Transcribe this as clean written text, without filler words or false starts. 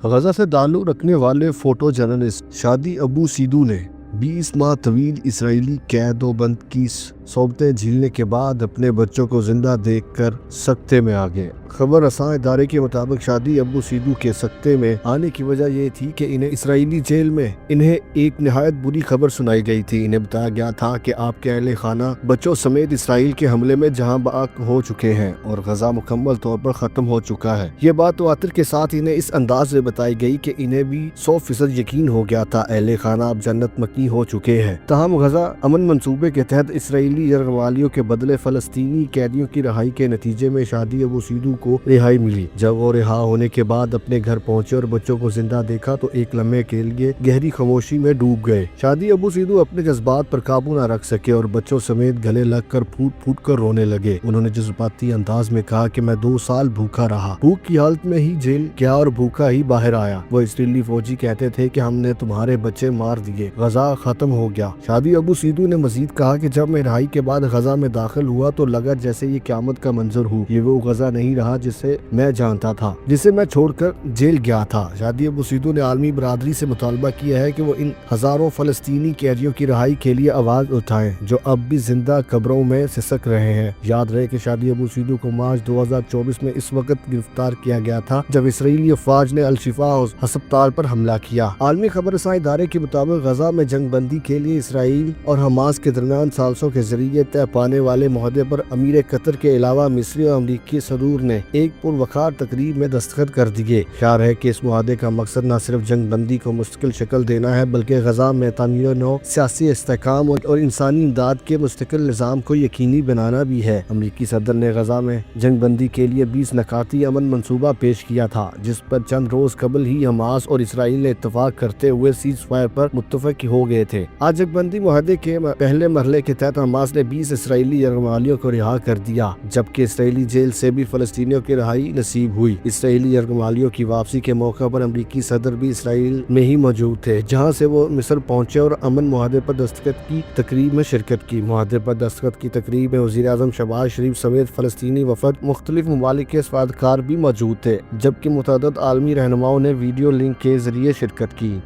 غزہ سے تعلق رکھنے والے فوٹو جرنلسٹ شادی ابو سیدو نے 20 ماہ طویل اسرائیلی قید و بند کی صحبتیں جھیلنے کے بعد اپنے بچوں کو زندہ دیکھ کر سکتے میں آ گئے۔ خبر رساں ادارے کے مطابق شادی ابو سیدو کے سکتے میں آنے کی وجہ یہ تھی کہ انہیں اسرائیلی جیل میں ایک نہایت بری خبر سنائی گئی تھی۔ انہیں بتایا گیا تھا کہ آپ کے اہل خانہ بچوں سمیت اسرائیل کے حملے میں جہاں بحق ہو چکے ہیں اور غزہ مکمل طور پر ختم ہو چکا ہے۔ یہ بات تواتر کے ساتھ انہیں اس انداز میں بتائی گئی کہ انہیں بھی 100% یقین ہو گیا تھا اہل خانہ اب جنت مکی ہو چکے ہیں۔ تاہم غزہ امن منصوبے کے تحت اسرائیلی یرغمالیوں کے بدلے فلسطینی قیدیوں کی رہائی کے نتیجے میں شادی ابو سیدو کو رہائی ملی۔ جب وہ رہا ہونے کے بعد اپنے گھر پہنچے اور بچوں کو زندہ دیکھا تو ایک لمحے کے لیے گہری خاموشی میں ڈوب گئے۔ شادی ابو سیدو اپنے جذبات پر قابو نہ رکھ سکے اور بچوں سمیت گلے لگ کر پھوٹ پھوٹ کر رونے لگے۔ انہوں نے جذباتی انداز میں کہا کہ میں 2 سال بھوکا رہا، بھوک کی حالت میں ہی جیل گیا اور بھوکا ہی باہر آیا۔ وہ اسرائیلی فوجی کہتے تھے کہ ہم نے تمہارے بچے مار دیے، غزہ ختم ہو گیا۔ شادی ابو سیدو نے مزید کہا کہ جب میں رہائی کے بعد غزہ میں داخل ہوا تو لگا جیسے یہ قیامت کا منظر ہو، یہ وہ غزہ نہیں رہا جسے میں جانتا تھا، جسے میں چھوڑ کر جیل گیا تھا۔ شادی ابو سیدو نے عالمی برادری سے مطالبہ کیا ہے کہ وہ ان ہزاروں فلسطینی قیدیوں کی رہائی کے لیے آواز اٹھائیں جو اب بھی زندہ قبروں میں سسک رہے ہیں۔ یاد رہے کہ شادی ابو سیدو کو مارچ 2024 میں اس وقت گرفتار کیا گیا تھا جب اسرائیلی افواج نے الشفا ہسپتال پر حملہ کیا۔ عالمی خبر رساں ادارے کے مطابق غزہ میں جنگ بندی کے لیے اسرائیل اور حماس کے درمیان ثالثوں کے ذریعے طے پانے والے معاہدے پر امیر قطر کے علاوہ مصری اور امریکی صدور نے ایک پروقار تقریب میں دستخط کر دیے۔ خیال ہے کہ اس معاہدے کا مقصد نہ صرف جنگ بندی کو مستقل شکل دینا ہے بلکہ غزہ میں تعمیر نو، سیاسی استحکام اور انسانی امداد کے مستقل نظام کو یقینی بنانا بھی ہے۔ امریکی صدر نے غزہ میں جنگ بندی کے لیے 20 نکاتی امن منصوبہ پیش کیا تھا جس پر چند روز قبل ہی حماس اور اسرائیل نے اتفاق کرتے ہوئے سیز فائر پر متفق ہو گئے تھے۔ آج جنگ بندی معاہدے کے پہلے مرحلے کے تحت حماس نے 20 اسرائیلی یرغمالیوں کو رہا کر دیا جبکہ اسرائیلی جیل سے بھی فلسطینیوں کی رہائی نصیب ہوئی۔ اسرائیلی یرغمالیوں کی واپسی کے موقع پر امریکی صدر بھی اسرائیل میں ہی موجود تھے جہاں سے وہ مصر پہنچے اور امن معاہدے پر دستخط کی تقریب میں شرکت کی۔ معاہدے پر دستخط کی تقریب میں وزیر اعظم شہباز شریف سمیت فلسطینی وفد، مختلف ممالک کے سفارتکار بھی موجود تھے جبکہ متعدد عالمی رہنماؤں نے ویڈیو لنک کے ذریعے شرکت کی۔